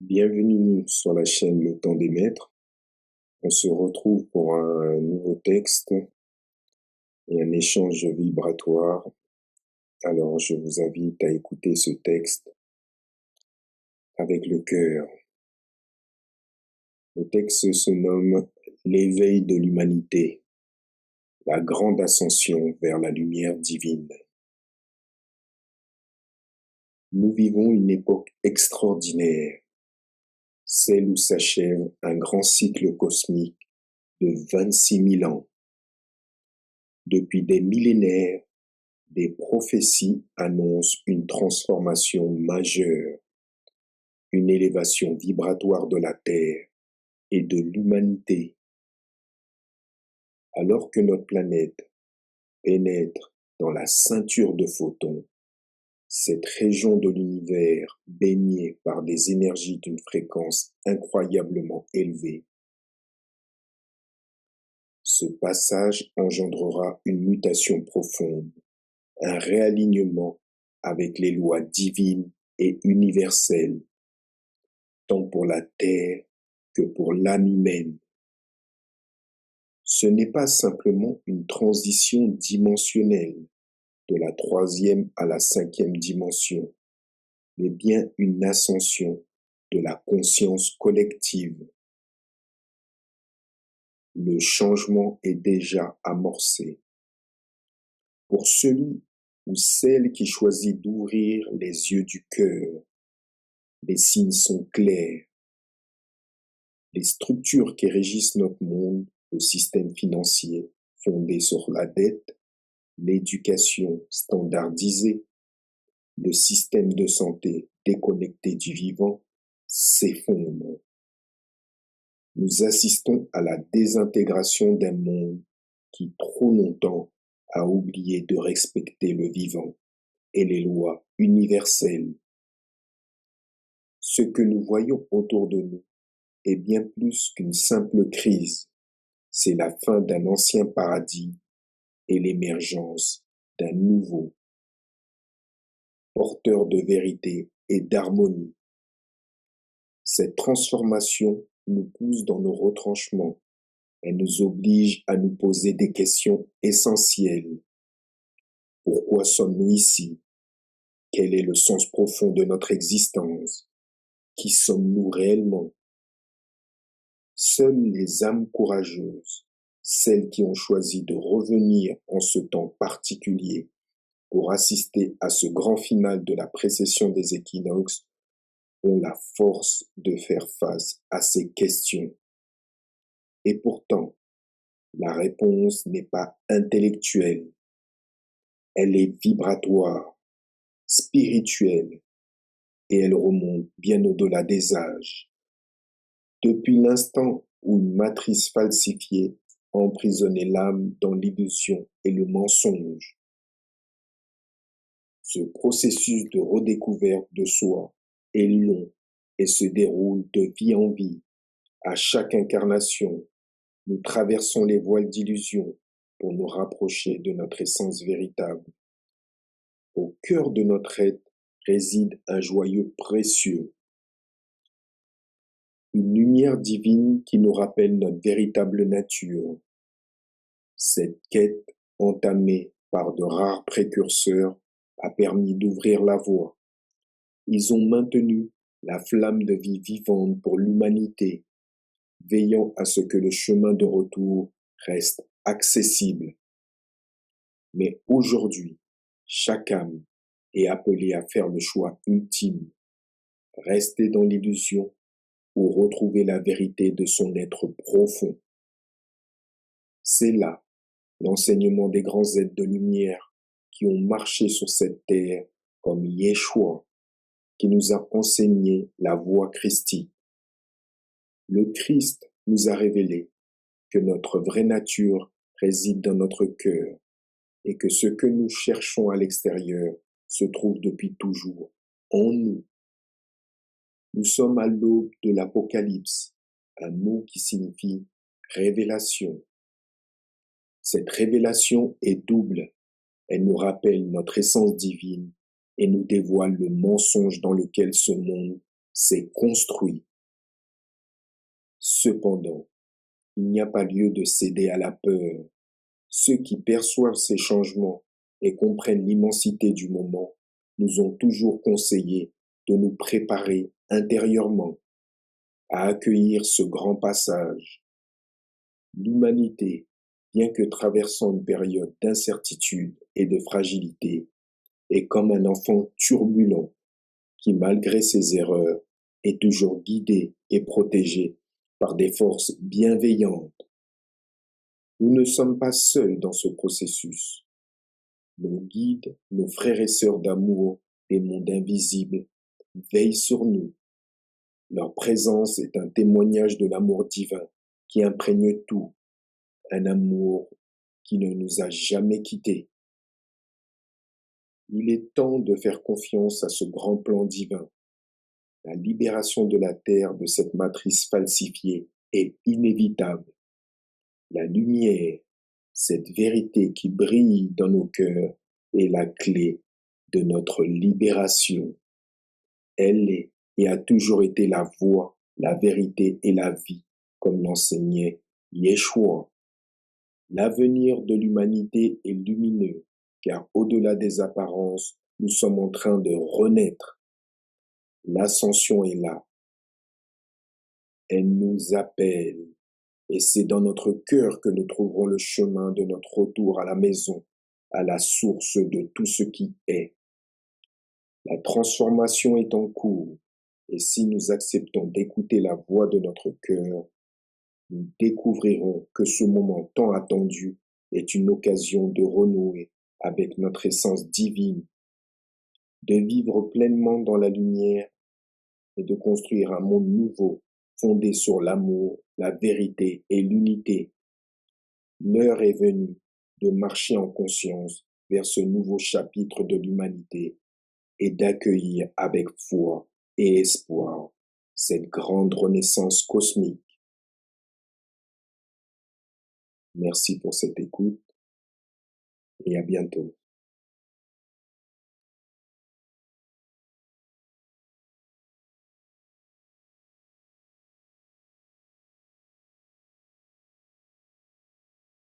Bienvenue sur la chaîne Le Temps des Maîtres. On se retrouve pour un nouveau texte et un échange vibratoire. Alors, je vous invite à écouter ce texte avec le cœur. Le texte se nomme L'éveil de l'humanité, la grande ascension vers la lumière divine. Nous vivons une époque extraordinaire, celle où s'achève un grand cycle cosmique de 26 000 ans. Depuis des millénaires, des prophéties annoncent une transformation majeure, une élévation vibratoire de la Terre et de l'humanité. Alors que notre planète pénètre dans la ceinture de photons, cette région de l'univers baignée par des énergies d'une fréquence incroyablement élevée, ce passage engendrera une mutation profonde, un réalignement avec les lois divines et universelles, tant pour la Terre que pour l'âme humaine. Ce n'est pas simplement une transition dimensionnelle de la 3e à la 5e dimension, mais bien une ascension de la conscience collective. Le changement est déjà amorcé. Pour celui ou celle qui choisit d'ouvrir les yeux du cœur, les signes sont clairs. Les structures qui régissent notre monde, le système financier fondé sur la dette, l'éducation standardisée, le système de santé déconnecté du vivant, s'effondrent. Nous assistons à la désintégration d'un monde qui trop longtemps a oublié de respecter le vivant et les lois universelles. Ce que nous voyons autour de nous est bien plus qu'une simple crise. C'est la fin d'un ancien paradigme et l'émergence d'un nouveau, porteur de vérité et d'harmonie. Cette transformation nous pousse dans nos retranchements. Elle nous oblige à nous poser des questions essentielles. Pourquoi sommes-nous ici? Quel est le sens profond de notre existence? Qui sommes-nous réellement? Seules les âmes courageuses, celles qui ont choisi de revenir en ce temps particulier pour assister à ce grand final de la précession des équinoxes, ont la force de faire face à ces questions. Et pourtant, la réponse n'est pas intellectuelle, elle est vibratoire, spirituelle, et elle remonte bien au-delà des âges. Depuis l'instant où une matrice falsifiée a emprisonné l'âme dans l'illusion et le mensonge, ce processus de redécouverte de soi est long et se déroule de vie en vie. À chaque incarnation, nous traversons les voiles d'illusion pour nous rapprocher de notre essence véritable. Au cœur de notre être réside un joyau précieux, une lumière divine qui nous rappelle notre véritable nature. Cette quête, entamée par de rares précurseurs, a permis d'ouvrir la voie. Ils ont maintenu la flamme de vie vivante pour l'humanité, veillant à ce que le chemin de retour reste accessible. Mais aujourd'hui, chaque âme est appelée à faire le choix ultime, rester dans l'illusion ou retrouver la vérité de son être profond. C'est là l'enseignement des grands êtres de lumière qui ont marché sur cette terre comme Yeshua, qui nous a enseigné la voie christique. Le Christ nous a révélé que notre vraie nature réside dans notre cœur et que ce que nous cherchons à l'extérieur se trouve depuis toujours en nous. Nous sommes à l'aube de l'Apocalypse, un mot qui signifie révélation. Cette révélation est double. Elle nous rappelle notre essence divine et nous dévoile le mensonge dans lequel ce monde s'est construit. Cependant, il n'y a pas lieu de céder à la peur. Ceux qui perçoivent ces changements et comprennent l'immensité du moment nous ont toujours conseillé de nous préparer intérieurement à accueillir ce grand passage. L'humanité, bien que traversant une période d'incertitude et de fragilité, est comme un enfant turbulent qui, malgré ses erreurs, est toujours guidé et protégé par des forces bienveillantes. Nous ne sommes pas seuls dans ce processus. Nos guides, nos frères et sœurs d'amour des mondes invisibles veillent sur nous. Leur présence est un témoignage de l'amour divin qui imprègne tout, un amour qui ne nous a jamais quittés. Il est temps de faire confiance à ce grand plan divin. La libération de la Terre de cette matrice falsifiée est inévitable. La lumière, cette vérité qui brille dans nos cœurs, est la clé de notre libération. Elle est et a toujours été la voie, la vérité et la vie, comme l'enseignait Yeshua. L'avenir de l'humanité est lumineux, car au-delà des apparences, nous sommes en train de renaître. L'ascension est là. Elle nous appelle, et c'est dans notre cœur que nous trouverons le chemin de notre retour à la maison, à la source de tout ce qui est. La transformation est en cours, et si nous acceptons d'écouter la voix de notre cœur, nous découvrirons que ce moment tant attendu est une occasion de renouer avec notre essence divine, de vivre pleinement dans la lumière et de construire un monde nouveau fondé sur l'amour, la vérité et l'unité. L'heure est venue de marcher en conscience vers ce nouveau chapitre de l'humanité et d'accueillir avec foi et espoir cette grande renaissance cosmique. Merci pour cette écoute et à bientôt.